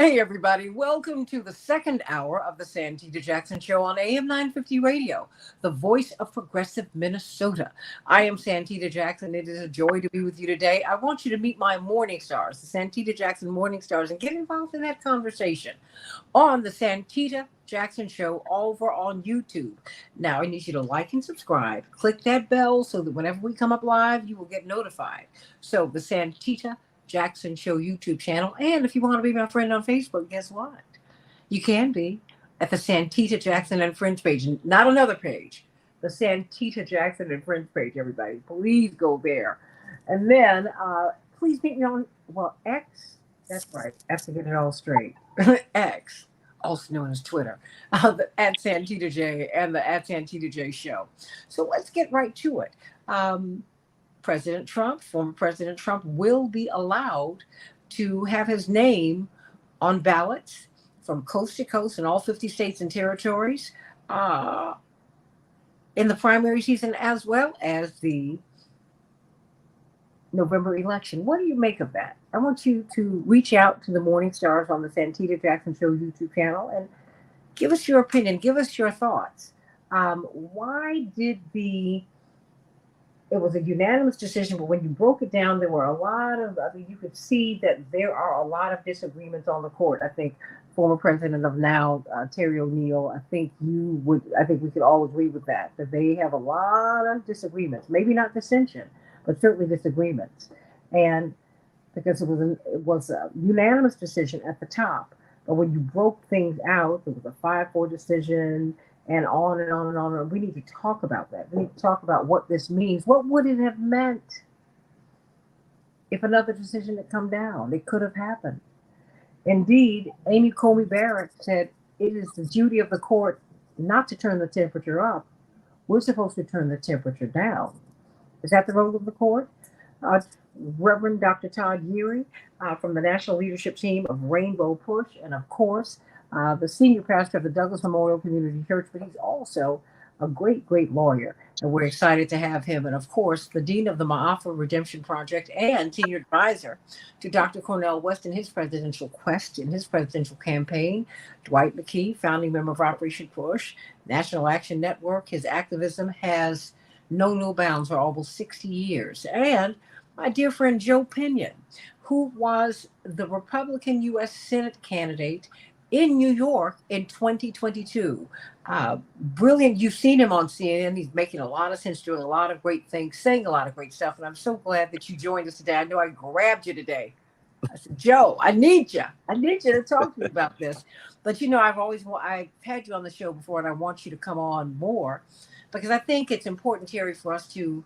Hey, everybody. Welcome to the second hour of the Santita Jackson Show on AM 950 Radio, the voice of progressive Minnesota. I am Santita Jackson. It is a joy to be with you today. I want you to meet my morning stars, the Santita Jackson Morning Stars, and get involved in that conversation on the Santita Jackson Show over on YouTube. Now, I need you to like and subscribe. Click that bell so that whenever we come up live, you will get notified. So, the Santita Jackson Show YouTube channel. And if you want to be my friend on Facebook, guess what? You can be at the Santita Jackson and Friends page, not another page. The Santita Jackson and Friends page, everybody. Please go there. And then please meet me on, X. That's right. I have to get it all straight. X, also known as Twitter, at Santita J and the at Santita J Show. So let's get right to it. President Trump, former President Trump, will be allowed to have his name on ballots from coast to coast in all 50 states and territories in the primary season as well as the November election. What do you make of that? I want you to reach out to the Morning Stars on the Santita Jackson Show YouTube channel and give us your opinion, give us your thoughts. Why did it was a unanimous decision, but when you broke it down, there were a lot of, you could see that there are a lot of disagreements on the court. I think former president of now, Terry O'Neill, I think we could all agree with that they have a lot of disagreements, maybe not dissension, but certainly disagreements. And because it was a unanimous decision at the top, but when you broke things out, it was a 5-4 decision, and on and on and on. And we need to talk about that. We need to talk about what this means. What would it have meant if another decision had come down? It could have happened. Indeed, Amy Coney Barrett said, it is the duty of the court not to turn the temperature up. We're supposed to turn the temperature down. Is that the role of the court? Reverend Dr. Todd Geary from the National Leadership Team of Rainbow Push, and of course, the senior pastor of the Douglas Memorial Community Church, but he's also a great, great lawyer, and we're excited to have him. And of course, the dean of the Ma'afa Redemption Project and senior advisor to Dr. Cornel West in his presidential quest, in his presidential campaign, Dwight McKee, founding member of Operation Push, National Action Network. His activism has known no bounds for almost 60 years. And my dear friend Joe Pinion, who was the Republican U.S. Senate candidate in New York in 2022. Brilliant. You've seen him on CNN. He's making a lot of sense, doing a lot of great things, saying a lot of great stuff. And I'm so glad that you joined us today. I know I grabbed you today. I said, Joe, I need you. I need you to talk to me about this. But, I've had you on the show before, and I want you to come on more because I think it's important, Terry, for us to,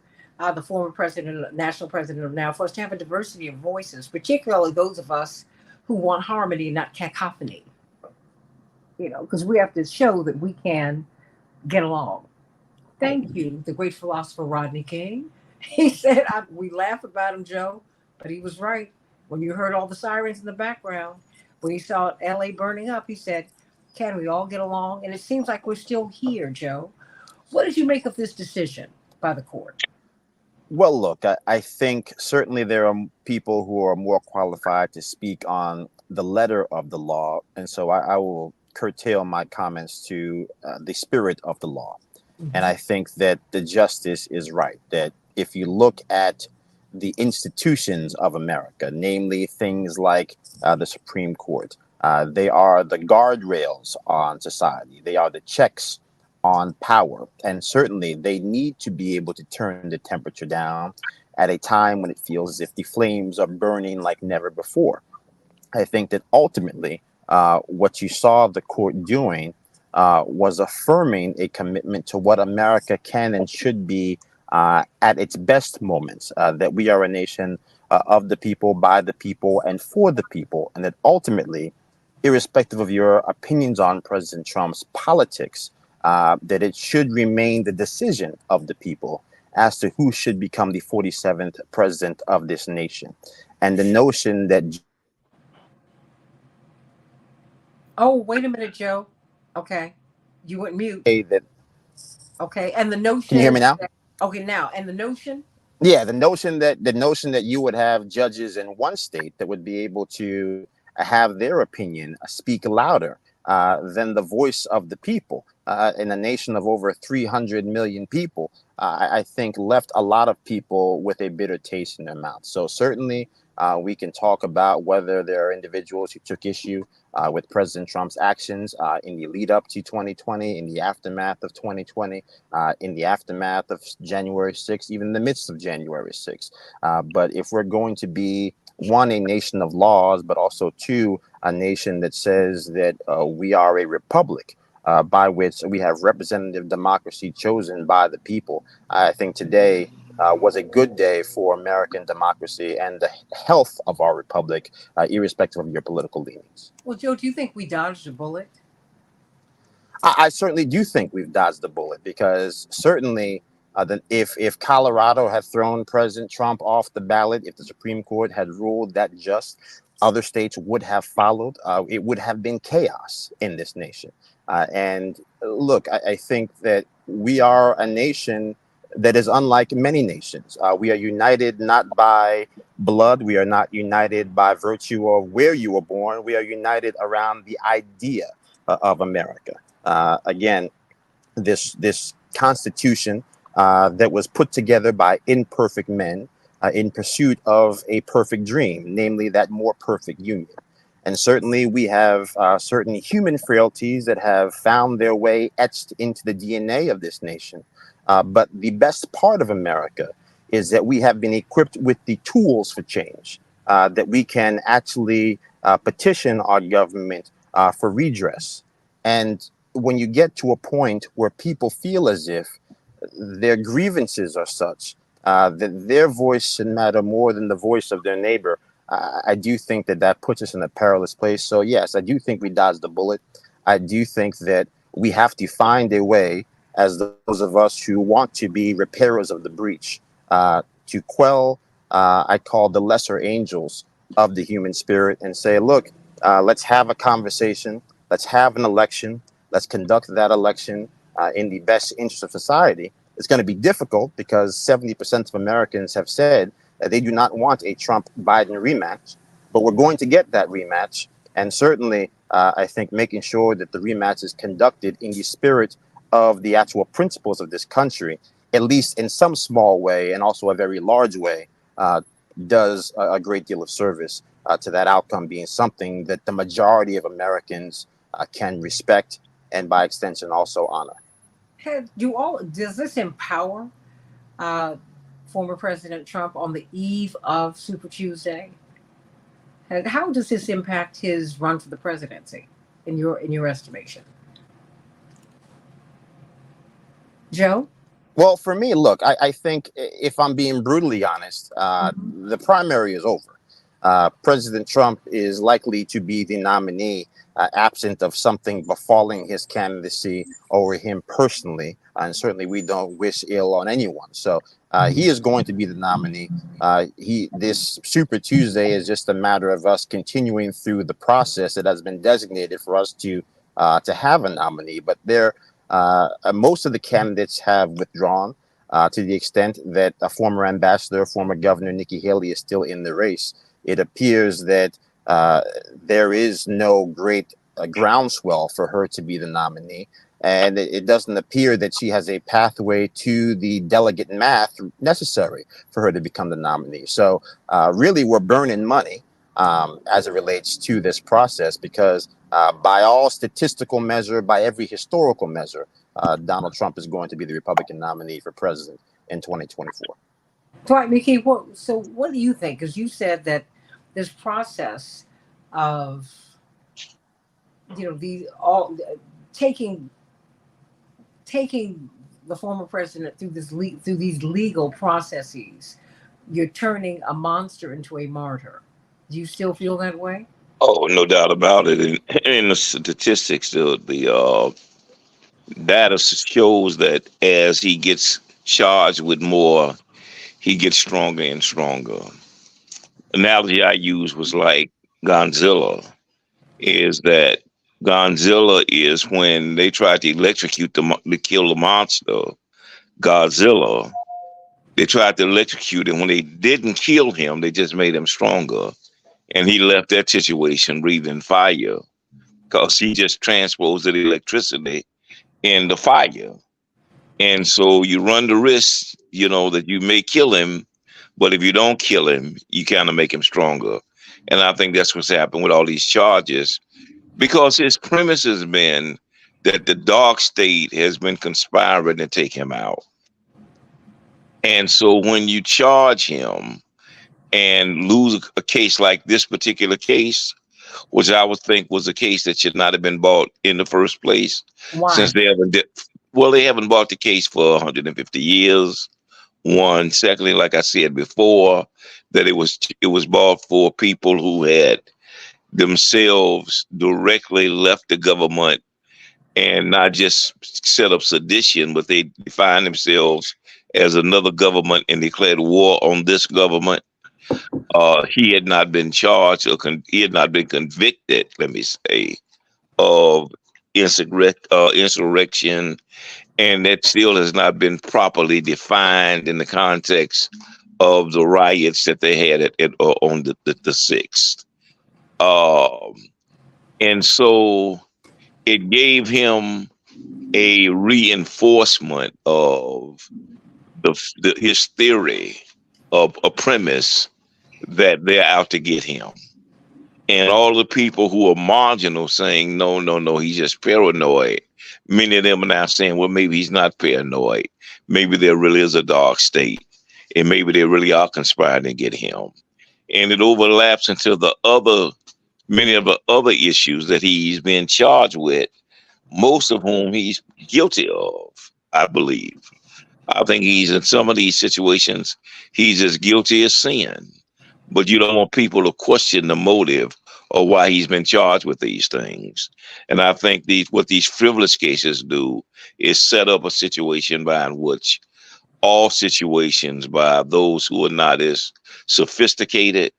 the former president, national president of now, for us to have a diversity of voices, particularly those of us who want harmony, not cacophony. Because we have to show that we can get along. Thank you, the great philosopher Rodney King. He said, we laugh about him, Joe, but he was right. When you heard all the sirens in the background, when he saw LA burning up, he said, can we all get along? And it seems like we're still here, Joe. What did you make of this decision by the court? Well, look, I think certainly there are people who are more qualified to speak on the letter of the law. And so I will curtail my comments to the spirit of the law. Mm-hmm. And I think that the justice is right, that if you look at the institutions of America, namely things like the Supreme Court, they are the guardrails on society. They are the checks on power. And certainly they need to be able to turn the temperature down at a time when it feels as if the flames are burning like never before. I think that ultimately what you saw the court doing was affirming a commitment to what America can and should be at its best moments, that we are a nation of the people, by the people, and for the people, and that ultimately, irrespective of your opinions on President Trump's politics, that it should remain the decision of the people as to who should become the 47th president of this nation. And the notion that... Oh, wait a minute, Joe. Okay. You went mute. That... Okay. And the notion... Can you hear me now? Okay, now. And the notion? Yeah, the notion that you would have judges in one state that would be able to have their opinion speak louder than the voice of the people. In a nation of over 300 million people, I think left a lot of people with a bitter taste in their mouth. So certainly we can talk about whether there are individuals who took issue with President Trump's actions in the lead up to 2020, in the aftermath of 2020, in the aftermath of January 6th, even in the midst of January 6th. But if we're going to be, one, a nation of laws, but also two, a nation that says that we are a republic, by which we have representative democracy chosen by the people, I think today was a good day for American democracy and the health of our republic, irrespective of your political leanings. Well, Joe, do you think we dodged a bullet? I certainly do think we've dodged the bullet, because certainly if Colorado had thrown President Trump off the ballot, if the Supreme Court had ruled that just, other states would have followed. It would have been chaos in this nation. And look, I think that we are a nation that is unlike many nations. We are united not by blood. We are not united by virtue of where you were born. We are united around the idea of America. Again, this Constitution that was put together by imperfect men in pursuit of a perfect dream, namely that more perfect union. And certainly we have certain human frailties that have found their way etched into the DNA of this nation. But the best part of America is that we have been equipped with the tools for change, that we can actually petition our government for redress. And when you get to a point where people feel as if their grievances are such that their voice should matter more than the voice of their neighbor, I do think that that puts us in a perilous place. So yes, I do think we dodged the bullet. I do think that we have to find a way, as those of us who want to be repairers of the breach, to quell, I call the lesser angels of the human spirit, and say, look, let's have a conversation. Let's have an election. Let's conduct that election in the best interest of society. It's going to be difficult because 70% of Americans have said that they do not want a Trump-Biden rematch, but we're going to get that rematch. And certainly, I think making sure that the rematch is conducted in the spirit of the actual principles of this country, at least in some small way and also a very large way, does a great deal of service to that outcome being something that the majority of Americans can respect and by extension also honor. Does this empower former President Trump on the eve of Super Tuesday? And how does this impact his run for the presidency, in your estimation, Joe? Well, for me, look, I think if I'm being brutally honest, the primary is over. President Trump is likely to be the nominee, absent of something befalling his candidacy or him personally. And certainly we don't wish ill on anyone. So he is going to be the nominee. This Super Tuesday is just a matter of us continuing through the process that has been designated for us to have a nominee. But most of the candidates have withdrawn, to the extent that a former ambassador, former Governor Nikki Haley, is still in the race. It appears that there is no great groundswell for her to be the nominee. And it doesn't appear that she has a pathway to the delegate math necessary for her to become the nominee. So really, we're burning money as it relates to this process, because by all statistical measure, by every historical measure, Donald Trump is going to be the Republican nominee for president in 2024. Right, Nikki. So what do you think? Because you said that this process of taking the former president through these legal processes, you're turning a monster into a martyr. Do you still feel that way? Oh, no doubt about it. And the statistics, the data shows that as he gets charged with more, he gets stronger and stronger. Analogy I used was like Godzilla. Is that Godzilla is when they tried to electrocute to kill the monster, Godzilla. They tried to electrocute him. When they didn't kill him, they just made him stronger. and he left that situation breathing fire because he just transposed the electricity in the fire. And so you run the risk, that you may kill him, but if you don't kill him, you kind of make him stronger. And I think that's what's happened with all these charges, because his premise has been that the dark state has been conspiring to take him out. And so when you charge him and lose a case like this particular case, which I would think was a case that should not have been bought in the first place, Why? since they haven't bought the case for 150 years. One, secondly, like I said before, that it was bought for people who had themselves directly left the government and not just set up sedition, but they defined themselves as another government and declared war on this government. He had not been charged he had not been convicted, let me say, of insurrection, and that still has not been properly defined in the context of the riots that they had on the 6th. And so it gave him a reinforcement of his theory of a premise that they're out to get him. And all the people who are marginal saying, no, no, no, he's just paranoid. Many of them are now saying, well, maybe he's not paranoid. Maybe there really is a dark state. And maybe they really are conspiring to get him. And it overlaps into many of the other issues that he's been charged with, most of whom he's guilty of, I believe. I think he's in some of these situations, he's as guilty as sin. But you don't want people to question the motive or why he's been charged with these things. And I think what these frivolous cases do is set up a situation by which all situations by those who are not as sophisticated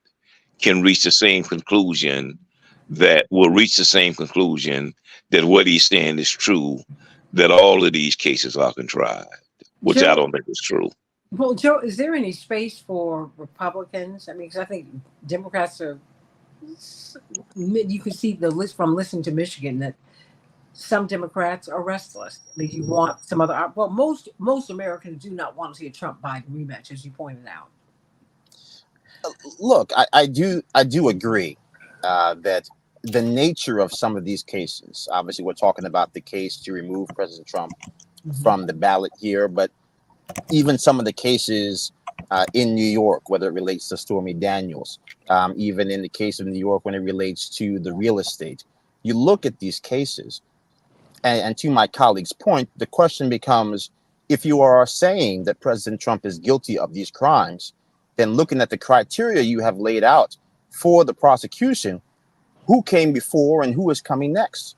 can reach the same conclusion that what he's saying is true, that all of these cases are contrived, which I don't think is true. Well, Joe, is there any space for Republicans? I mean, because I think Democrats are. You can see the list from listening to Michigan that some Democrats are restless. I mean, you want some other. Well, most Americans do not want to see a Trump-Biden rematch, as you pointed out. Look, I do agree that the nature of some of these cases. Obviously, we're talking about the case to remove President Trump from the ballot here, but even some of the cases in New York, whether it relates to Stormy Daniels, even in the case of New York when it relates to the real estate, you look at these cases, and to my colleague's point, the question becomes, if you are saying that President Trump is guilty of these crimes, then looking at the criteria you have laid out for the prosecution, who came before and who is coming next?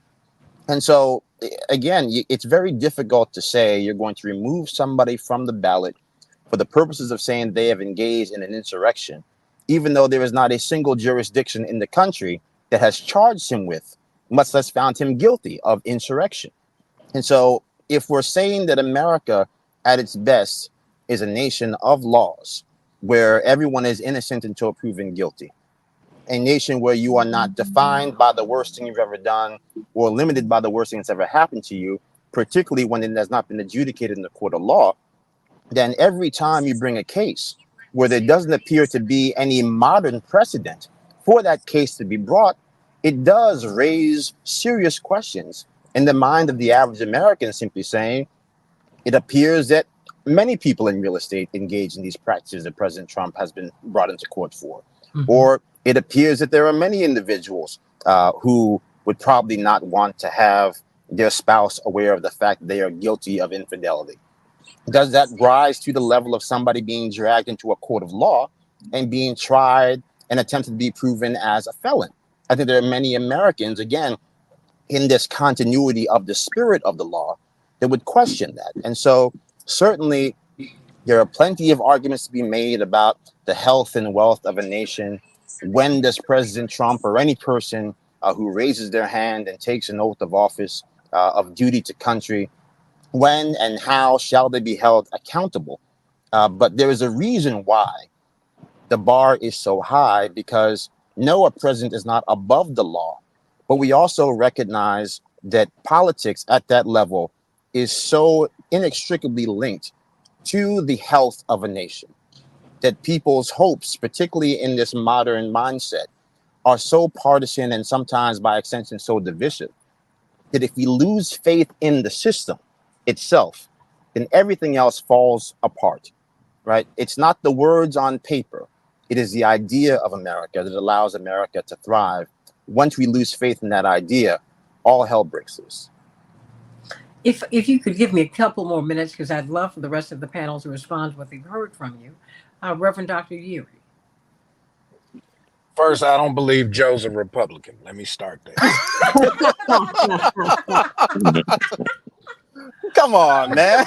And so, again, it's very difficult to say you're going to remove somebody from the ballot for the purposes of saying they have engaged in an insurrection, even though there is not a single jurisdiction in the country that has charged him with, much less found him guilty of insurrection. And so if we're saying that America at its best is a nation of laws, where everyone is innocent until proven guilty, a nation where you are not defined by the worst thing you've ever done or limited by the worst thing that's ever happened to you, particularly when it has not been adjudicated in the court of law, then every time you bring a case where there doesn't appear to be any modern precedent for that case to be brought, it does raise serious questions in the mind of the average American, simply saying, it appears that many people in real estate engage in these practices that President Trump has been brought into court for. Or it appears that there are many individuals who would probably not want to have their spouse aware of the fact that they are guilty of infidelity. Does that rise to the level of somebody being dragged into a court of law and being tried and attempted to be proven as a felon? I think there are many Americans, again, in this continuity of the spirit of the law, that would question that. And so certainly there are plenty of arguments to be made about the health and wealth of a nation. When does President Trump or any person who raises their hand and takes an oath of office of duty to country, when and how shall they be held accountable? But there is a reason why the bar is so high, because No, a president is not above the law, but we also recognize that politics at that level is so inextricably linked to the health of a nation that people's hopes, particularly in this modern mindset, are so partisan and sometimes by extension so divisive that if we lose faith in the system itself, then everything else falls apart, right? It's not the words on paper. It is the idea of America that allows America to thrive. Once we lose faith in that idea, all hell breaks loose. If you could give me a couple more minutes, because I'd love for the rest of the panel to respond to what they've heard from you, Reverend Dr. Yuri. First, I don't believe Joe's a Republican. Let me start there. Come on, man.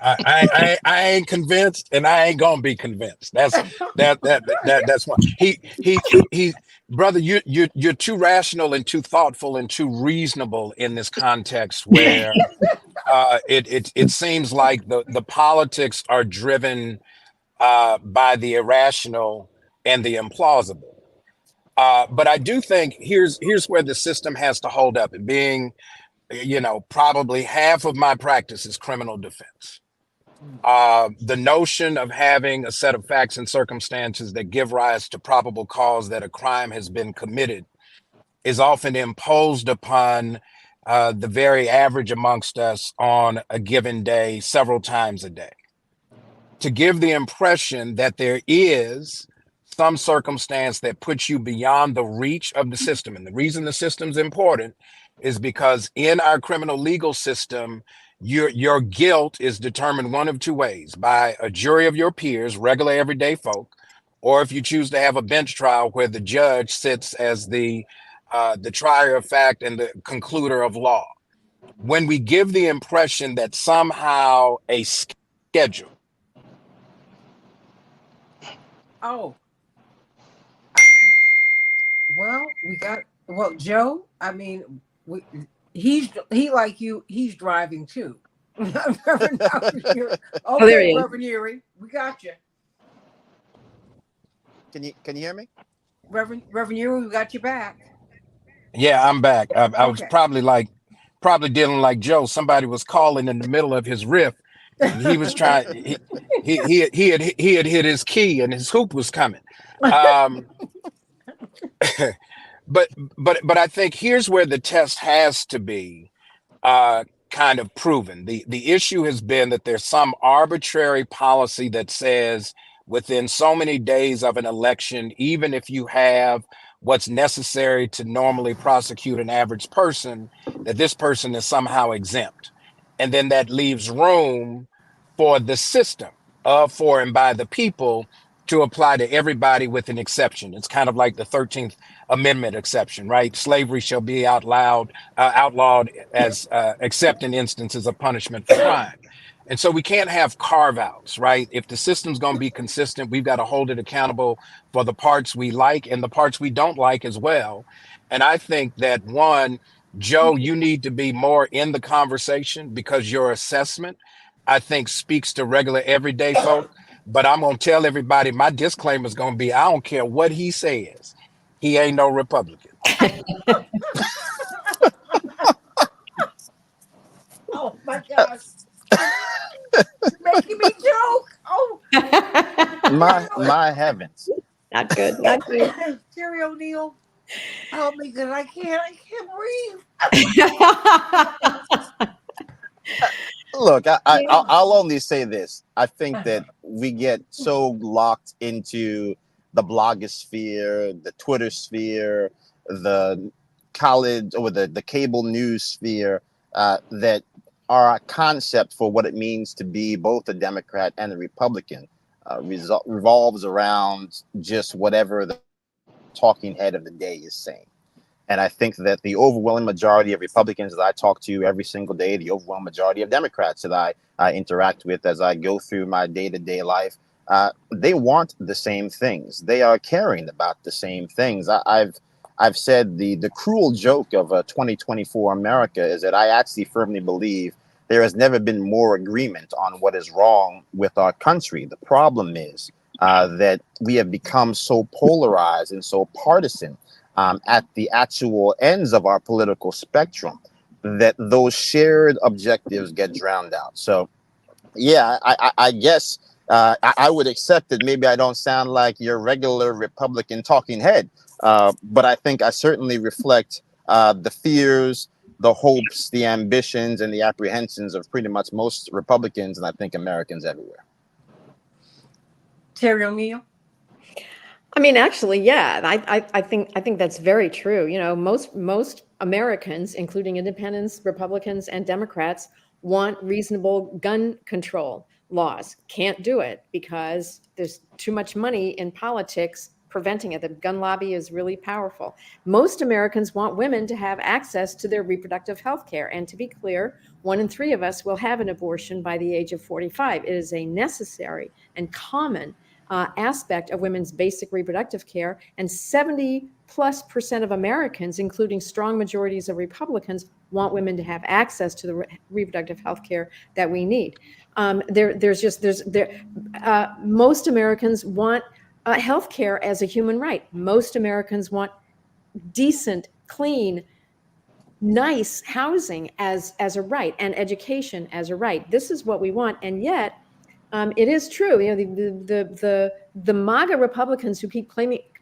I ain't convinced, and I ain't gonna be convinced. That's one. He, brother, you're too rational and too thoughtful and too reasonable in this context where it seems like the politics are driven by the irrational and the implausible. But I do think here's where the system has to hold up. And being, probably half of my practice is criminal defense. The notion of having a set of facts and circumstances that give rise to probable cause that a crime has been committed is often imposed upon the very average amongst us on a given day, several times a day, to give the impression that there is some circumstance that puts you beyond the reach of the system. And the reason the system's important is because in our criminal legal system, your guilt is determined one of two ways: by a jury of your peers, regular everyday folk, or if you choose to have a bench trial where the judge sits as the trier of fact and the concluder of law. When we give the impression that somehow a schedule. Oh, well, Joe. I mean, he like you. He's driving too. Reverend Dr. Yuri. Okay, Reverend Yuri, we got you. Can you hear me? Reverend Yuri, we got you back. Yeah, I'm back. I was probably dealing like Joe. Somebody was calling in the middle of his riff, and he was trying. He had hit his key, and his hoop was coming. But I think here's where the test has to be kind of proven. The issue has been that there's some arbitrary policy that says within so many days of an election, even if you have what's necessary to normally prosecute an average person, that this person is somehow exempt. And then that leaves room for the system of, for, and by the people to apply to everybody with an exception. It's kind of like the 13th Amendment exception, right? Slavery shall be outlawed as except in instances of punishment for crime. And so we can't have carve-outs, right? If the system's going to be consistent, we've got to hold it accountable for the parts we like and the parts we don't like as well. And I think that, one, Joe, you need to be more in the conversation because your assessment, I think, speaks to regular everyday folk. But I'm going to tell everybody my disclaimer is going to be, I don't care what he says. He ain't no Republican. Oh, my gosh. You're making me joke. Oh. My heavens. Not good. Not good. Jerry O'Neill, help me because I can't breathe. Look, I'll only say this. I think that we get so locked into the blogosphere, the Twitter sphere, the college or the cable news sphere, that our concept for what it means to be both a Democrat and a Republican revolves around just whatever the talking head of the day is saying. And I think that the overwhelming majority of Republicans that I talk to every single day, the overwhelming majority of Democrats that I interact with as I go through my day-to-day life, they want the same things. They are caring about the same things. I've said the cruel joke of 2024 America is that I actually firmly believe there has never been more agreement on what is wrong with our country. The problem is that we have become so polarized and so partisan at the actual ends of our political spectrum that those shared objectives get drowned out. So, yeah, I guess I would accept that maybe I don't sound like your regular Republican talking head, but I think I certainly reflect the fears, the hopes, the ambitions, and the apprehensions of pretty much most Republicans, and I think Americans everywhere. Terry O'Neill? I mean, actually, yeah, I think that's very true. You know, most Americans, including independents, Republicans, and Democrats, want reasonable gun control laws. Can't do it because there's too much money in politics preventing it. The gun lobby is really powerful. Most Americans want women to have access to their reproductive health care. And to be clear, 1 in 3 of us will have an abortion by the age of 45. It is a necessary and common aspect of women's basic reproductive care, and 70+% of Americans, including strong majorities of Republicans, want women to have access to the reproductive health care that we need. Most Americans want health care as a human right. Most Americans want decent, clean, nice housing as a right, and education as a right. This is what we want, and yet it is true. You know, the MAGA Republicans who keep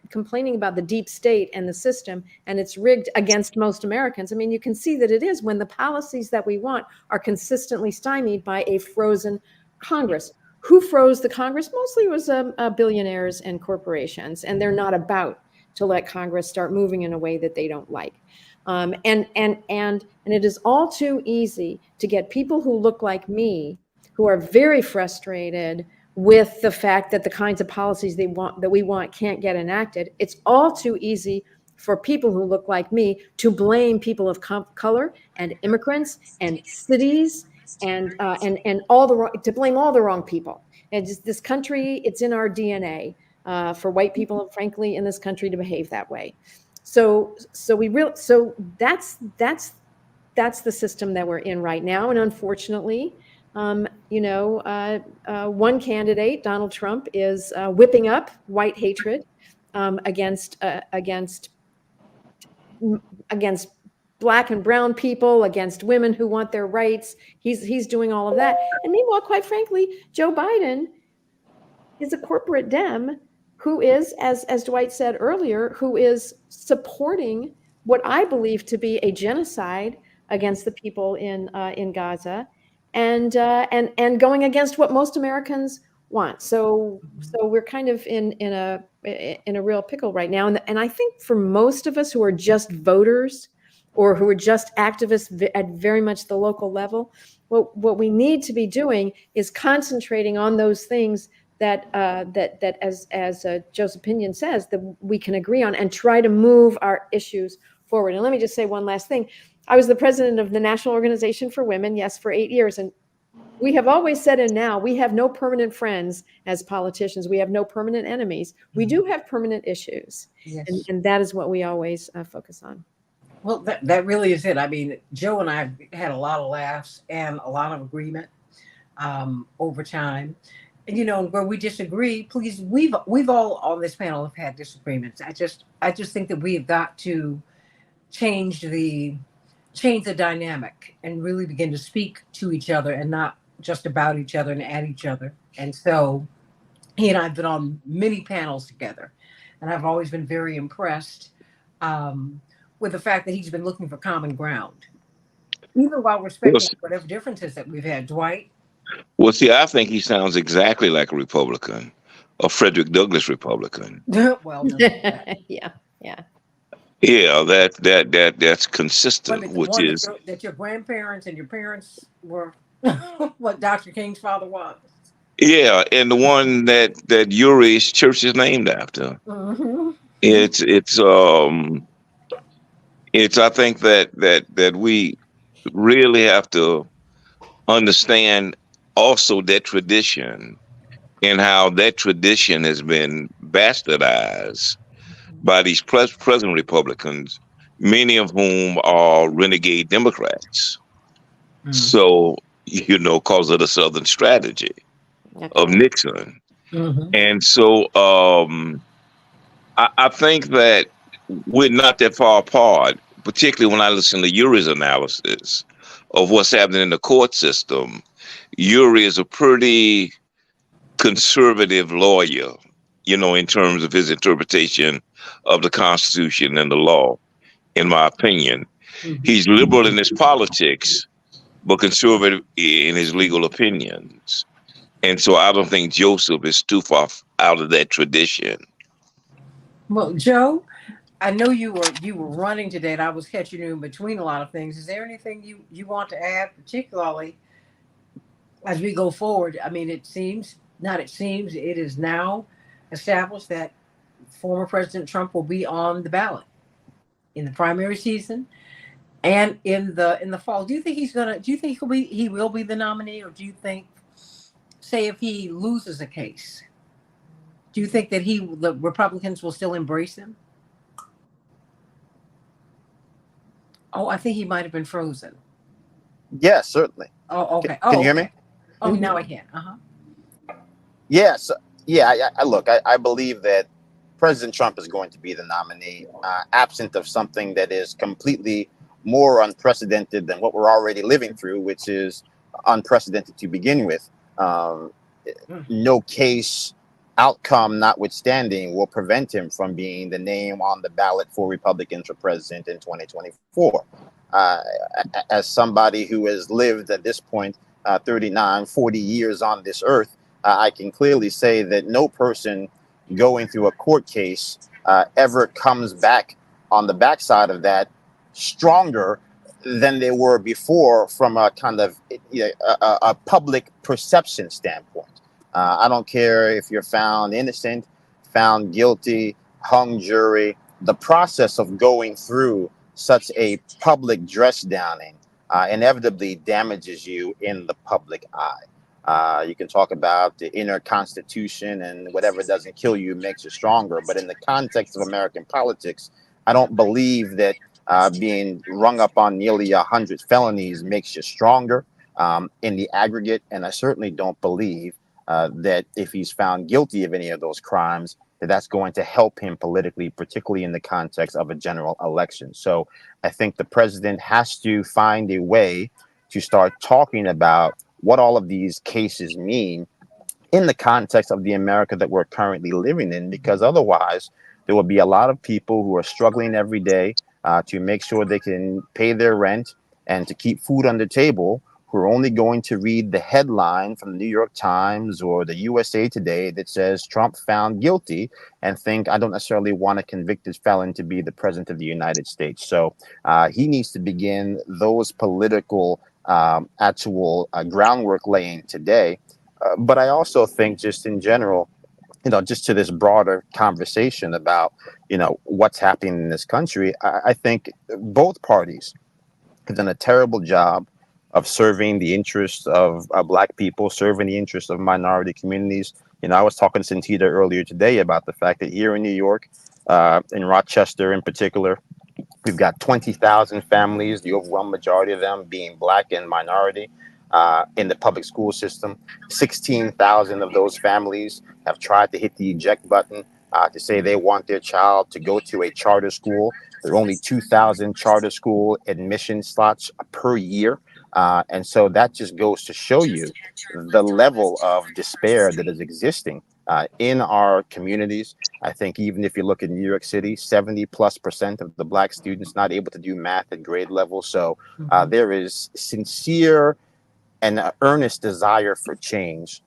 complaining about the deep state and the system, and it's rigged against most Americans. I mean, you can see that it is when the policies that we want are consistently stymied by a frozen Congress. Who froze the Congress? Mostly it was billionaires and corporations, and they're not about to let Congress start moving in a way that they don't like. And it is all too easy to get people who look like me, who are very frustrated with the fact that the kinds of policies that we want can't get enacted. It's all too easy for people who look like me to blame people of color and immigrants and cities and to blame all the wrong people. And just this country, it's in our DNA for white people, frankly, in this country to behave that way. So that's the system that we're in right now, and unfortunately, one candidate, Donald Trump, is whipping up white hatred against Black and brown people, against women who want their rights. He's doing all of that. And meanwhile, quite frankly, Joe Biden is a corporate Dem who is, as Dwight said earlier, who is supporting what I believe to be a genocide against the people in Gaza. And going against what most Americans want. So we're kind of in a real pickle right now. And I think for most of us who are just voters or who are just activists at very much the local level, what we need to be doing is concentrating on those things that as Joe's opinion says, that we can agree on and try to move our issues forward. And let me just say one last thing. I was the president of the National Organization for Women, yes, for 8 years. And we have always said, and now we have no permanent friends as politicians. We have no permanent enemies. We do have permanent issues. Yes. And that is what we always focus on. Well, that really is it. I mean, Joe and I have had a lot of laughs and a lot of agreement over time. And, you know, where we disagree, please, we've all on this panel have had disagreements. I just think that we have got to change the dynamic and really begin to speak to each other and not just about each other and at each other. And so he and I have been on many panels together, and I've always been very impressed with the fact that he's been looking for common ground, even while respecting whatever differences that we've had. Dwight? Well, see, I think he sounds exactly like a Republican, a Frederick Douglass Republican. Well, no, yeah. Yeah, that's consistent, which is that your grandparents and your parents were what Dr. King's father was. Yeah, and the one that Uri's church is named after. Mm-hmm. It's I think that we really have to understand also that tradition and how that tradition has been bastardized by these present Republicans, many of whom are renegade Democrats. Mm. So, because of the Southern strategy of Nixon. Mhm. And so I think that we're not that far apart, particularly when I listen to Yuri's analysis of what's happening in the court system. Yuri is a pretty conservative lawyer, in terms of his interpretation of the Constitution and the law, in my opinion. Mhm. He's liberal in his politics, but conservative in his legal opinions. And so I don't think Joseph is too far out of that tradition. Well, Joe, I know you were running today, and I was catching you in between a lot of things. Is there anything you want to add, particularly as we go forward? I mean, it seems not. It seems it is now established that former President Trump will be on the ballot in the primary season and in the fall. Do you think he's gonna? Do you think he will be the nominee, or do you think, say, if he loses a case, do you think that the Republicans will still embrace him? Oh, I think he might have been frozen. Yeah, certainly. Oh, okay. Can Oh, you hear me? okay. Oh, now I can. Yes. Yeah. I believe that President Trump is going to be the nominee, absent of something that is completely more unprecedented than what we're already living through, which is unprecedented to begin with. Um, no case outcome notwithstanding will prevent him from being the name on the ballot for Republicans for president in 2024. Uh, as somebody who has lived at this point 39, 40 years on this earth, I can clearly say that no person going through a court case ever comes back on the backside of that stronger than they were before from a kind of a public perception standpoint. I don't care if you're found innocent, found guilty, hung jury. The process of going through such a public dress downing inevitably damages you in the public eye. You can talk about the inner constitution and whatever doesn't kill you makes you stronger. But in the context of American politics, I don't believe that being rung up on nearly 100 felonies makes you stronger in the aggregate. And I certainly don't believe that if he's found guilty of any of those crimes, that's going to help him politically, particularly in the context of a general election. So I think the president has to find a way to start talking about what all of these cases mean in the context of the America that we're currently living in, because otherwise there will be a lot of people who are struggling every day to make sure they can pay their rent and to keep food on the table, who are only going to read the headline from the New York Times or the USA Today that says Trump found guilty and think, I don't necessarily want a convicted felon to be the president of the United States. So he needs to begin those political actual groundwork laying today. But I also think just in general, just to this broader conversation about, what's happening in this country, I think both parties have done a terrible job of serving the interests of Black people, serving the interests of minority communities. I was talking to Santita earlier today about the fact that here in New York, in Rochester in particular, we've got 20,000 families, the overwhelming majority of them being Black and minority in the public school system. 16,000 of those families have tried to hit the eject button to say they want their child to go to a charter school. There are only 2,000 charter school admission slots per year. And so that just goes to show you the level of despair that is existing in our communities. I think even if you look at New York City, 70+% of the Black students not able to do math at grade level. So there is sincere and earnest desire for change.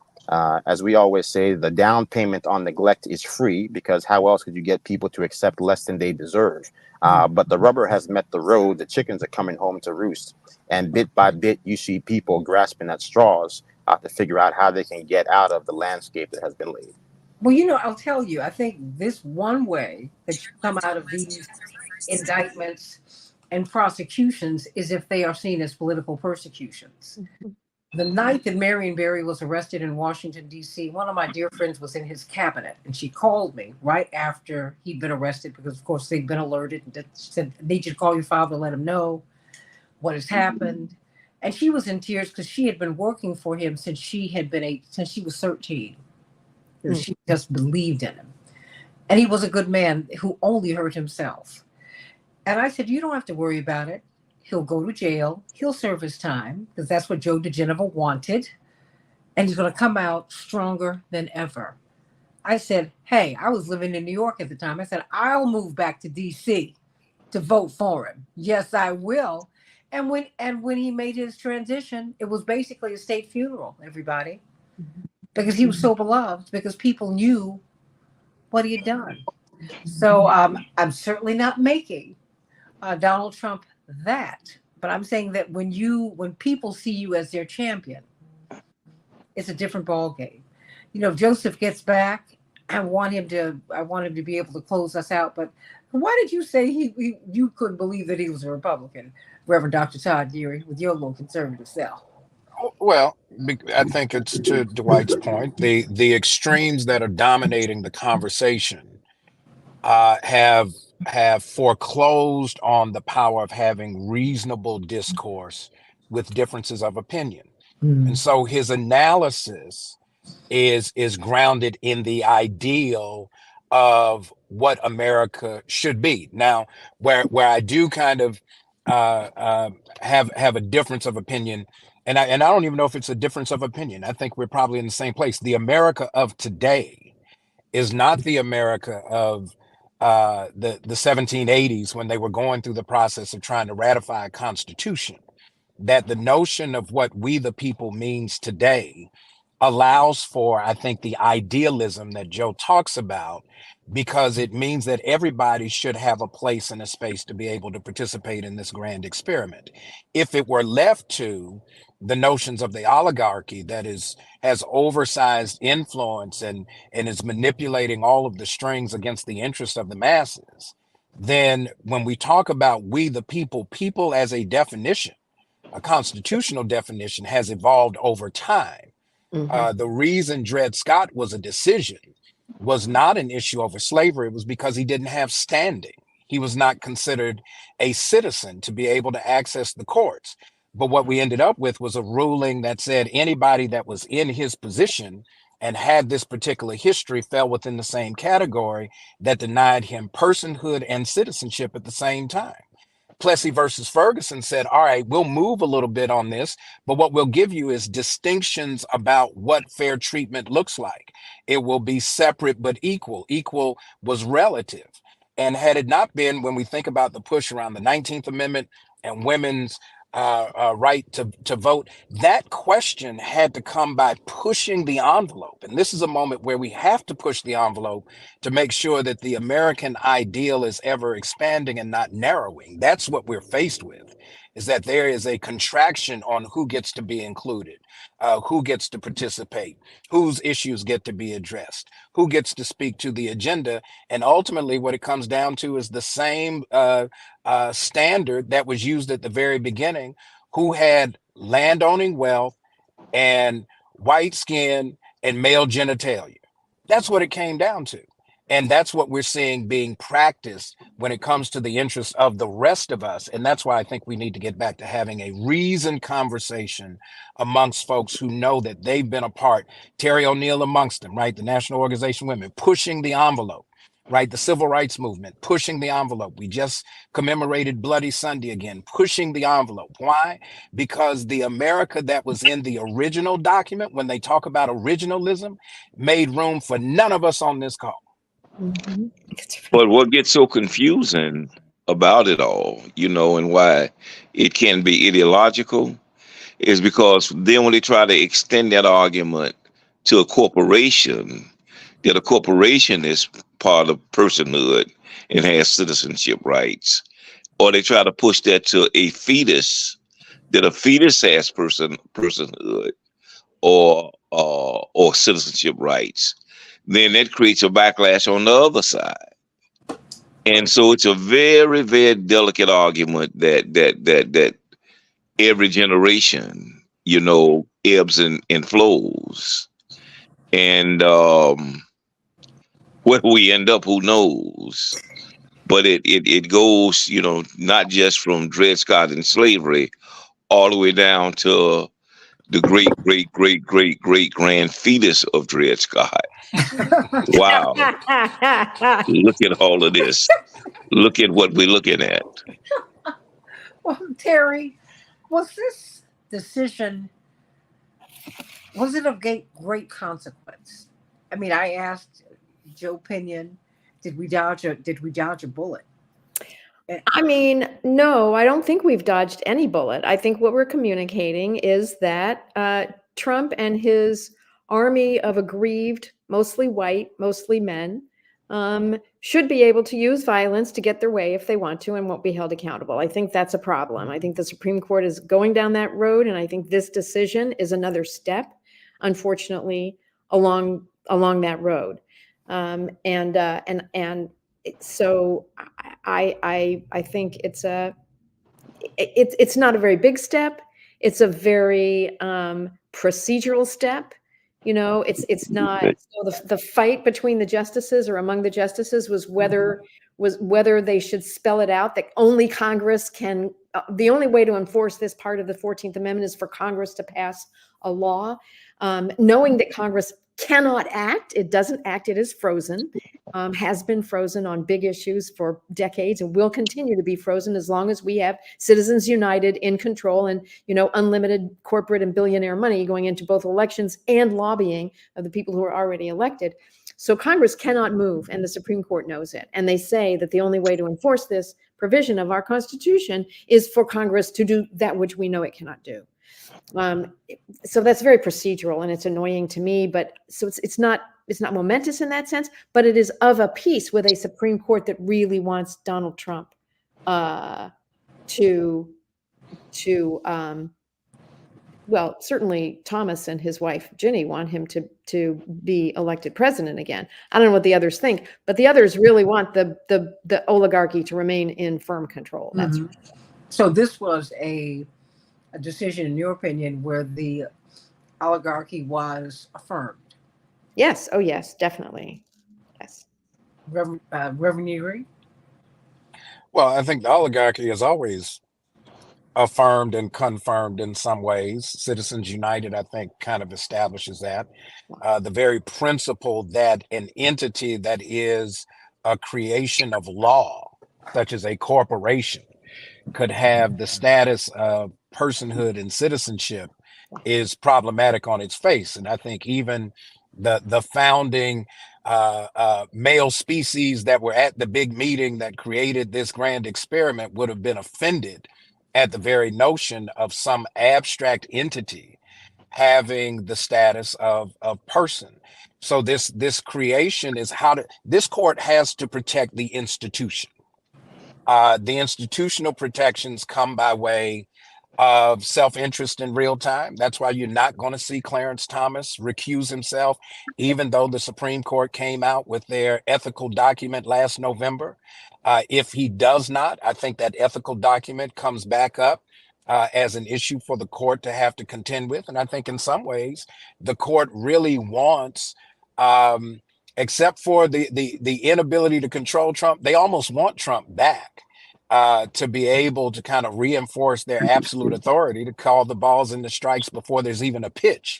As we always say, the down payment on neglect is free, because how else could you get people to accept less than they deserve? But the rubber has met the road. The chickens are coming home to roost. And bit by bit, you see people grasping at straws to figure out how they can get out of the landscape that has been laid. Well, I'll tell you, I think this one way that you come out of these indictments and prosecutions is if they are seen as political persecutions. The night that Marion Barry was arrested in Washington, D.C., one of my dear friends was in his cabinet, and she called me right after he'd been arrested because, of course, they'd been alerted and said, I need you to call your father, let him know what has happened. And she was in tears because she had been working for him since she was 13. because she just believed in him. And he was a good man who only hurt himself. And I said, you don't have to worry about it. He'll go to jail. He'll serve his time because that's what Joe DeGenova wanted. And he's going to come out stronger than ever. I said, hey, I was living in New York at the time. I said, I'll move back to D.C. to vote for him. Yes, I will. And when he made his transition, it was basically a state funeral, everybody, because he was so beloved, because people knew what he had done. So I'm certainly not making Donald Trump that, but I'm saying that when people see you as their champion, it's a different ball game. You know, if Joseph gets back, I want him to be able to close us out. But why did you say you couldn't believe that he was a Republican, Reverend Dr. Todd Geary, with your little conservative self? Well, I think it's to Dwight's point. The extremes that are dominating the conversation have foreclosed on the power of having reasonable discourse with differences of opinion. And so his analysis is grounded in the ideal of what America should be. Now, where I do kind of have a difference of opinion, and I don't even know if it's a difference of opinion. I think we're probably in the same place. The America of today is not the America of the 1780s, when they were going through the process of trying to ratify a constitution. That the notion of what we the people means today allows for, I think, the idealism that Joe talks about, because it means that everybody should have a place and a space to be able to participate in this grand experiment. If it were left to the notions of the oligarchy that has oversized influence and is manipulating all of the strings against the interest of the masses, then when we talk about we the people as a definition, a constitutional definition, has evolved over time. The reason Dred Scott was a decision was not an issue over slavery. It was because he didn't have standing. He was not considered a citizen to be able to access the courts. But what we ended up with was a ruling that said anybody that was in his position and had this particular history fell within the same category, that denied him personhood and citizenship at the same time. Plessy versus Ferguson said, all right, we'll move a little bit on this, but what we'll give you is distinctions about what fair treatment looks like. It will be separate but equal. Equal was relative. And had it not been, when we think about the push around the 19th Amendment and women's right to vote, that question had to come by pushing the envelope. And this is a moment where we have to push the envelope to make sure that the American ideal is ever expanding and not narrowing. That's what we're faced with, is that there is a contraction on who gets to be included, who gets to participate, whose issues get to be addressed, who gets to speak to the agenda. And ultimately what it comes down to is the same standard that was used at the very beginning: who had landowning wealth and white skin and male genitalia. That's what it came down to. And that's what we're seeing being practiced when it comes to the interests of the rest of us. And that's why I think we need to get back to having a reasoned conversation amongst folks who know that they've been a part. Terry O'Neill amongst them, right? The National Organization of Women pushing the envelope, right? The Civil Rights Movement pushing the envelope. We just commemorated Bloody Sunday again, pushing the envelope. Why? Because the America that was in the original document, when they talk about originalism, made room for none of us on this call. But what gets so confusing about it all, and why it can be ideological, is because then when they try to extend that argument to a corporation, that a corporation is part of personhood and has citizenship rights, or they try to push that to a fetus, that a fetus has personhood or citizenship rights, then that creates a backlash on the other side. And so it's a very, very delicate argument that every generation, ebbs and flows. And where we end up, who knows? But it goes, not just from Dred Scott and slavery all the way down to the great grand fetus of Dred Scott. Wow. Look at all of this. Look at what we're looking at. Well, Terry, was this decision, was it of great consequence? I mean, I asked Joe Pinion, did we dodge a bullet? I mean, no, I don't think we've dodged any bullet. I think what we're communicating is that Trump and his army of aggrieved, mostly white, mostly men, should be able to use violence to get their way if they want to and won't be held accountable. I think that's a problem. I think the Supreme Court is going down that road, and I think this decision is another step, unfortunately, along that road. So I think it's not a very big step. It's a very procedural step. You know, it's not. So the fight between the justices or among the justices was whether they should spell it out that only Congress can. The only way to enforce this part of the 14th Amendment is for Congress to pass a law, knowing that Congress cannot act. It doesn't act. It is frozen, has been frozen on big issues for decades and will continue to be frozen as long as we have Citizens United in control and, unlimited corporate and billionaire money going into both elections and lobbying of the people who are already elected. So Congress cannot move, and the Supreme Court knows it. And they say that the only way to enforce this provision of our Constitution is for Congress to do that which we know it cannot do. So that's very procedural, and it's annoying to me. But so it's not momentous in that sense, but it is of a piece with a Supreme Court that really wants Donald Trump well, certainly Thomas and his wife Ginny want him to be elected president again. I don't know what the others think, but the others really want the oligarchy to remain in firm control. That's So this was a decision, in your opinion, where the oligarchy was affirmed. Yes. Oh, yes, definitely. Yes. Reverend Erie? Well, I think the oligarchy is always affirmed and confirmed in some ways. Citizens United, I think, kind of establishes that. The very principle that an entity that is a creation of law, such as a corporation, could have the status of personhood and citizenship is problematic on its face. And I think even the founding male species that were at the big meeting that created this grand experiment would have been offended at the very notion of some abstract entity having the status of person. So this creation is this court has to protect the institution. The institutional protections come by way of self-interest in real time. That's why you're not going to see Clarence Thomas recuse himself, even though the Supreme Court came out with their ethical document last November. If he does not, I think that ethical document comes back up as an issue for the court to have to contend with. And I think in some ways, the court really wants, except for the inability to control Trump, they almost want Trump back to be able to kind of reinforce their absolute authority to call the balls and the strikes before there's even a pitch,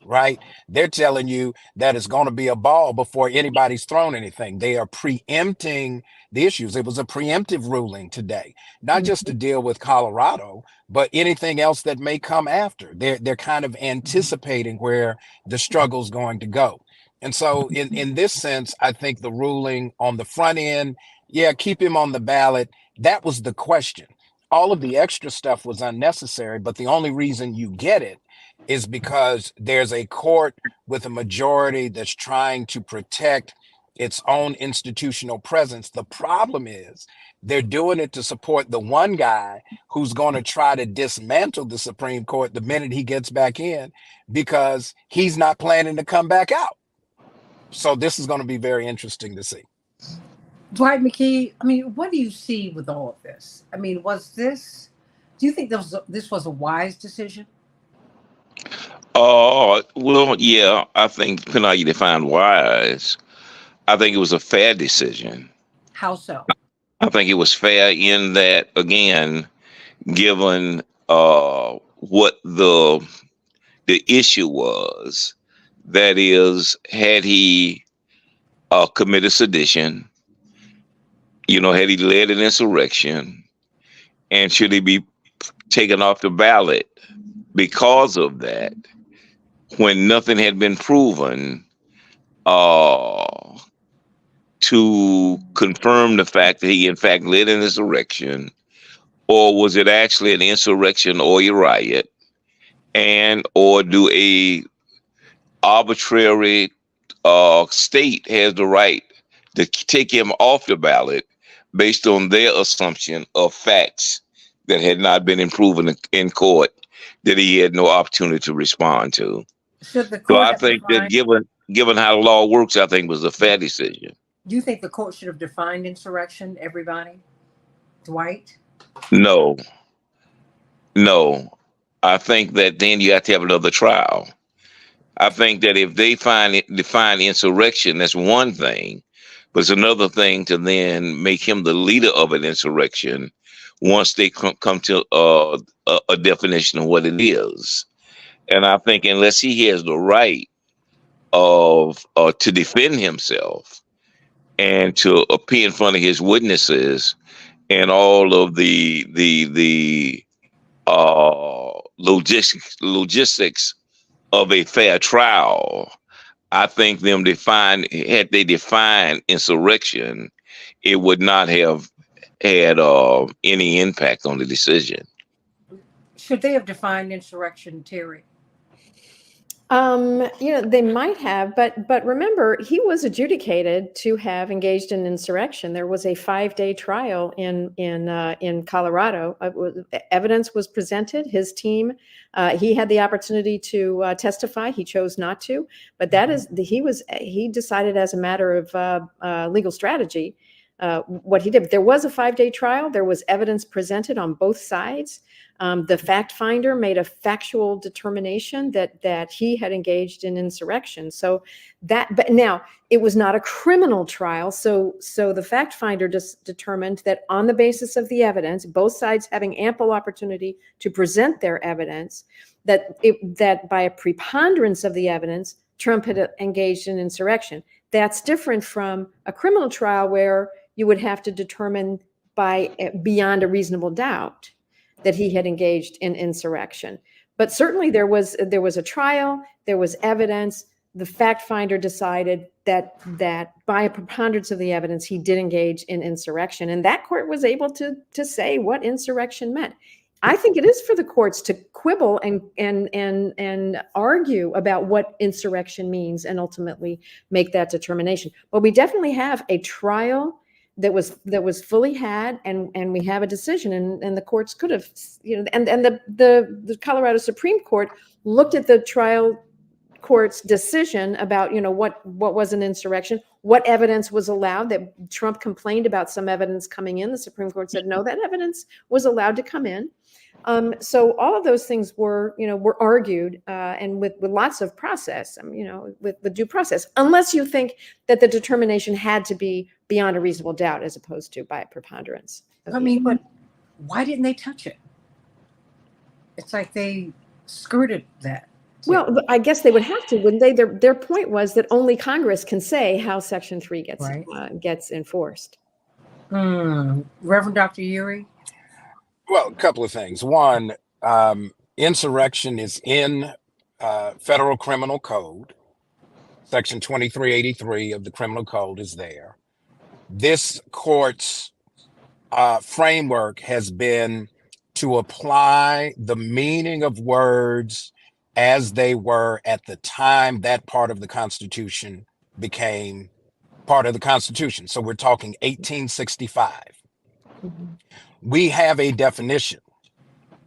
right? They're telling you that it's going to be a ball before anybody's thrown anything. They are preempting the issues. It was a preemptive ruling today, not just to deal with Colorado, but anything else that may come after. They're kind of anticipating where the struggle's going to go. And so in this sense, I think the ruling on the front end, yeah, keep him on the ballot. That was the question. All of the extra stuff was unnecessary, but the only reason you get it is because there's a court with a majority that's trying to protect its own institutional presence. The problem is they're doing it to support the one guy who's going to try to dismantle the Supreme Court the minute he gets back in, because he's not planning to come back out. So this is going to be very interesting to see. Dwight McKee, I mean, what do you see with all of this? I mean, do you think this was a wise decision? Well, yeah, I think depending on how you define wise, I think it was a fair decision. How so? I think it was fair in that, again, given what the the issue was. That is, had he committed sedition, had he led an insurrection, and should he be taken off the ballot because of that, when nothing had been proven to confirm the fact that he in fact led an insurrection, or was it actually an insurrection or a riot, and or do a arbitrary state has the right to take him off the ballot based on their assumption of facts that had not been proven in court that he had no opportunity to respond to. Should the So court I have think that defined, given how the law works, I think it was a fair decision. do you think the court should have defined insurrection, everybody? Dwight? No. I think that then you have to have another trial. I think that if they define insurrection, that's one thing, but it's another thing to then make him the leader of an insurrection once they come to a definition of what it is. And I think unless he has the right of to defend himself and to appear in front of his witnesses and all of the logistics of a fair trial, I think had they defined insurrection, it would not have had any impact on the decision. Should they have defined insurrection, Terry? They might have, but remember, he was adjudicated to have engaged in insurrection. There was a 5-day trial in Colorado. Evidence was presented. His team, he had the opportunity to testify. He chose not to, but he decided as a matter of legal strategy what he did. There was a 5-day trial. There was evidence presented on both sides. The fact finder made a factual determination that he had engaged in insurrection. But now it was not a criminal trial. So the fact finder just determined that on the basis of the evidence, both sides having ample opportunity to present their evidence, that by a preponderance of the evidence, Trump had engaged in insurrection. That's different from a criminal trial where you would have to determine beyond a reasonable doubt that he had engaged in insurrection. But certainly there was a trial, there was evidence. The fact finder decided that by a preponderance of the evidence, he did engage in insurrection. And that court was able to say what insurrection meant. I think it is for the courts to quibble and argue about what insurrection means and ultimately make that determination. But we definitely have a trial that was fully had, and we have a decision, and the courts could have, and the Colorado Supreme Court looked at the trial court's decision about, what was an insurrection, what evidence was allowed. That Trump complained about some evidence coming in. The Supreme Court said, no, that evidence was allowed to come in. So all of those things were argued, and with lots of process, with due process, unless you think that the determination had to be beyond a reasonable doubt as opposed to by a preponderance. But why didn't they touch it? It's like they skirted that. Well, I guess they would have to, wouldn't they? Their point was that only Congress can say how Section 3 gets enforced. Reverend Dr. Urey? Well, a couple of things. One, insurrection is in federal criminal code. Section 2383 of the criminal code is there. This court's framework has been to apply the meaning of words as they were at the time that part of the Constitution became part of the Constitution. So we're talking 1865. Mm-hmm. We have a definition.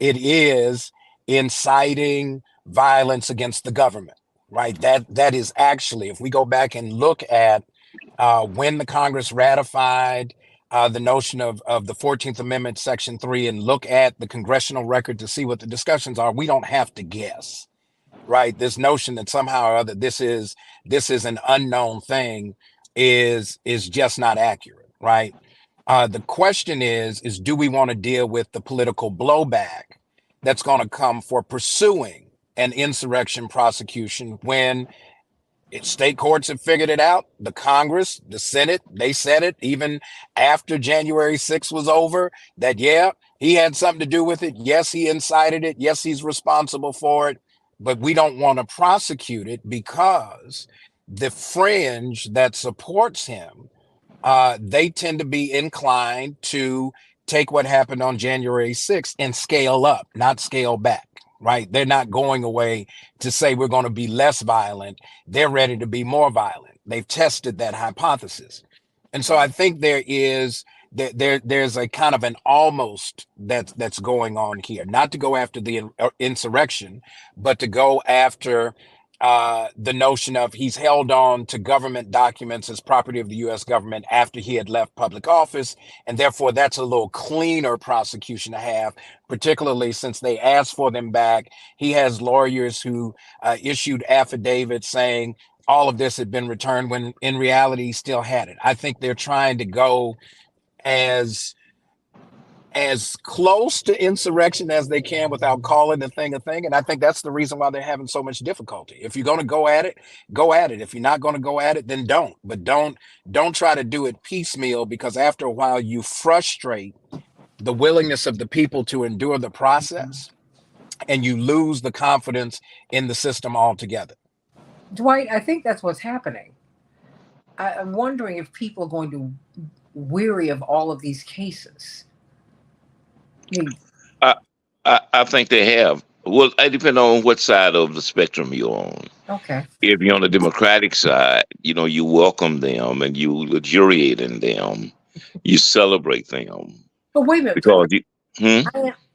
It is inciting violence against the government, right? That is actually, if we go back and look at when the Congress ratified the notion of the 14th Amendment, Section 3, and look at the congressional record to see what the discussions are, we don't have to guess, right? This notion that somehow or other this is an unknown thing is just not accurate, right? The question is do we want to deal with the political blowback that's going to come for pursuing an insurrection prosecution when state courts have figured it out. The Congress, the Senate, they said it even after January 6th was over, that, yeah, he had something to do with it. Yes, he incited it. Yes, he's responsible for it. But we don't want to prosecute it because the fringe that supports him, they tend to be inclined to take what happened on January 6th and scale up, not scale back. Right? They're not going away to say we're going to be less violent. They're ready to be more violent. They've tested that hypothesis. And so I think there's a kind of an almost that's going on here, not to go after the insurrection, but to go after the notion of he's held on to government documents as property of the U.S. government after he had left public office. And therefore, that's a little cleaner prosecution to have, particularly since they asked for them back. He has lawyers who issued affidavits saying all of this had been returned when in reality he still had it. I think they're trying to go as close to insurrection as they can without calling the thing a thing. And I think that's the reason why they're having so much difficulty. If you're going to go at it, go at it. If you're not going to go at it, then don't. But don't try to do it piecemeal, because after a while you frustrate the willingness of the people to endure the process and you lose the confidence in the system altogether. Dwight, I think that's what's happening. I'm wondering if people are going to weary of all of these cases. I think they have. Well, it depends on what side of the spectrum you're on. Okay. If you're on the Democratic side, you welcome them and you luxuriate in them, you celebrate them. But wait a minute. Because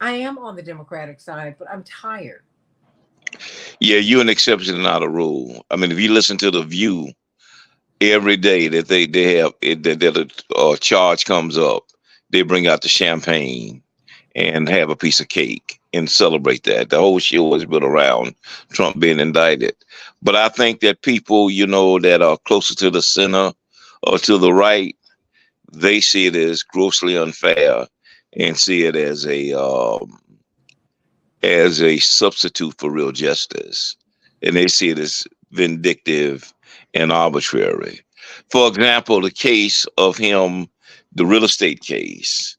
I am on the Democratic side, but I'm tired. Yeah, you're an exception and not a rule. I mean, if you listen to The View every day that they have that a charge comes up, they bring out the champagne and have a piece of cake and celebrate that. The whole show has been around Trump being indicted. But I think that people, that are closer to the center or to the right, they see it as grossly unfair and see it as a substitute for real justice. And they see it as vindictive and arbitrary. For example, the case of him, the real estate case.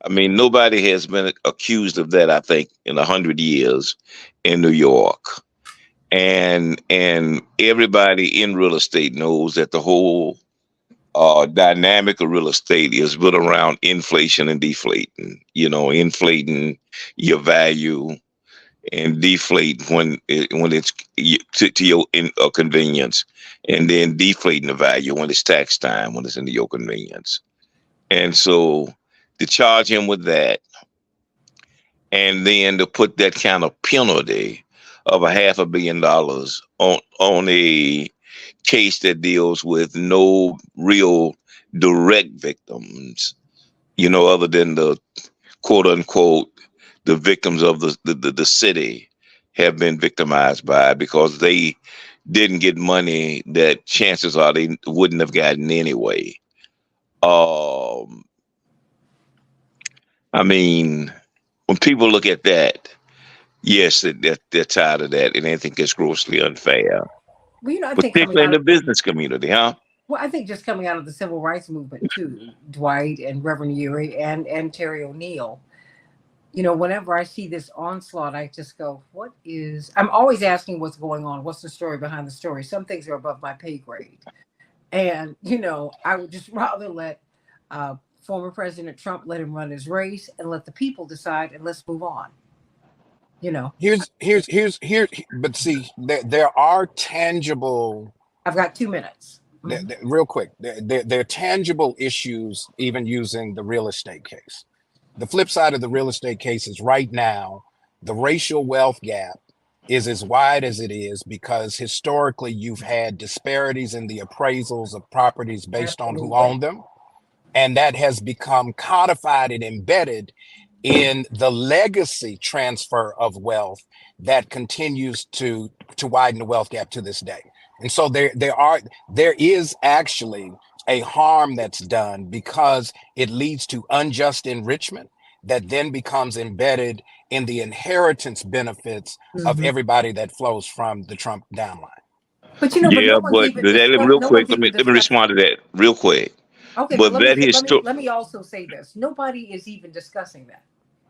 I mean, nobody has been accused of that, I think, in 100 years in New York. And everybody in real estate knows that the whole dynamic of real estate is built around inflation and deflating. Inflating your value and deflate when it's to your convenience, and then deflating the value when it's tax time, when it's into your convenience. And so to charge him with that, and then to put that kind of penalty of $500 million on a case that deals with no real direct victims, other than the quote unquote the victims of the city have been victimized by, because they didn't get money that chances are they wouldn't have gotten anyway. I mean, when people look at that, yes, they're tired of that, and they think it's grossly unfair. Well, I think particularly in the business community, huh? Well, I think just coming out of the civil rights movement too, Dwight and Reverend Urey and Terry O'Neill. Whenever I see this onslaught, I just go, I'm always asking what's going on. What's the story behind the story? Some things are above my pay grade. And, I would just rather let former President Trump let him run his race and let the people decide, and let's move on. Here's but see, there are tangible. I've got 2 minutes. Real quick, there are tangible issues, even using the real estate case. The flip side of the real estate case is right now, the racial wealth gap is as wide as it is because historically you've had disparities in the appraisals of properties based on who owned them. And that has become codified and embedded in the legacy transfer of wealth that continues to widen the wealth gap to this day. And so there is actually a harm that's done because it leads to unjust enrichment that then becomes embedded in the inheritance benefits of Mhm. everybody that flows from the Trump downline. But you know, but Yeah, no one's but even that, real no quick, one's let me even let me discussing. respond to that real quick. Okay, but But that let me also say this. Nobody is even discussing that.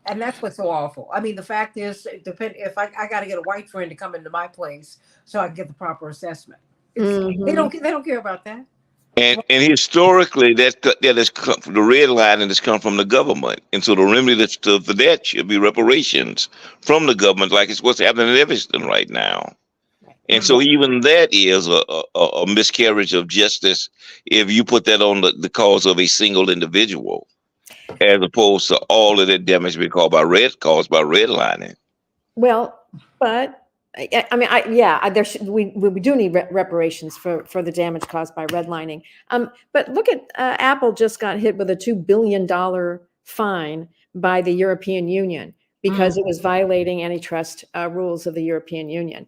And that's what's so awful. I mean, the fact is, depend if I got to get a white friend to come into my place so I can get the proper assessment. They don't care about that. and historically that has come, the red line has come from the government, and so the remedy for that should be reparations from the government, like it's what's happening in Evanston right now. And so even that is a miscarriage of justice if you put that on the cause of a single individual, as opposed to all of that damage being caused by redlining. Well, but I mean, there should, we do need reparations for the damage caused by redlining. But look at Apple just got hit with a $2 billion fine by the European Union because it was violating antitrust rules of the European Union.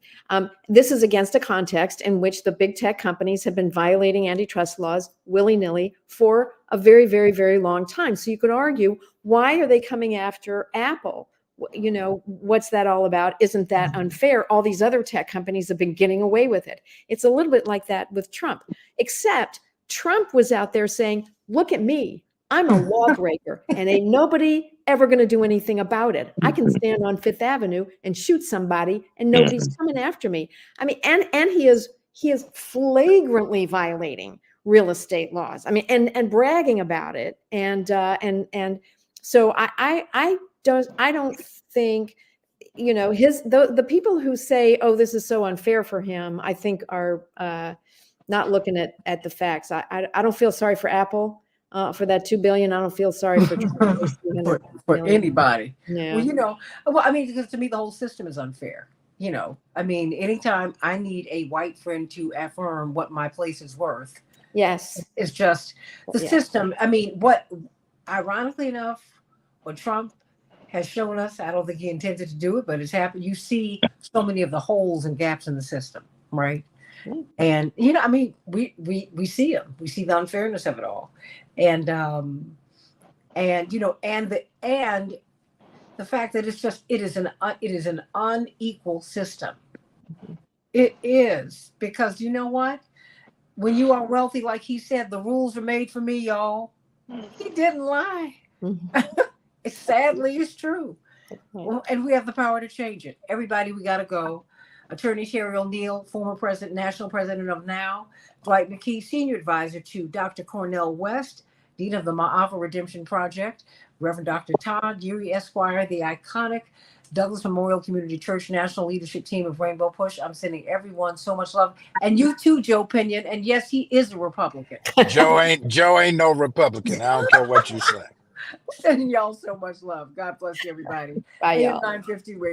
This is against a context in which the big tech companies have been violating antitrust laws willy-nilly for a very, very, very long time. So you could argue, why are they coming after Apple? You know, what's that all about? Isn't that unfair? All these other tech companies have been getting away with it. It's a little bit like that with Trump, except Trump was out there saying, look at me, I'm a lawbreaker and ain't nobody ever going to do anything about it. I can stand on Fifth Avenue and shoot somebody and nobody's coming after me. I mean, and he is flagrantly violating real estate laws. I mean, and bragging about it. And so I don't think, you know, the people who say, oh, this is so unfair for him, I think are not looking at the facts. I don't feel sorry for Apple for that $2 billion. I don't feel sorry for Trump for anybody. Yeah. Well, you know, I mean, because to me the whole system is unfair. You know, I mean, anytime I need a white friend to affirm what my place is worth, Yes, it's just the system. I mean, what, ironically enough, what Trump has shown us, I don't think he intended to do it, but it's happened. You see so many of the holes and gaps in the system, right? And you know, I mean, we see them. We see the unfairness of it all, and you know, and the fact that it is an unequal system. It is, because you know what? When you are wealthy, like he said, the rules are made for me, y'all. He didn't lie. It sadly is true. Well, and we have the power to change it. Everybody, we got to go. Attorney Sherry O'Neill, former president, national president of NOW, Dwight McKee, senior advisor to Dr. Cornell West, dean of the Ma'afa Redemption Project, Reverend Dr. Todd Urey Esquire, the iconic Douglas Memorial Community Church national leadership team of Rainbow Push. I'm sending everyone so much love, and you too, Joe Pinion. And yes, he is a Republican. Joe ain't no Republican. I don't care what you say. Sending y'all so much love. God bless you, everybody. Bye, y'all. AM 950 Radio.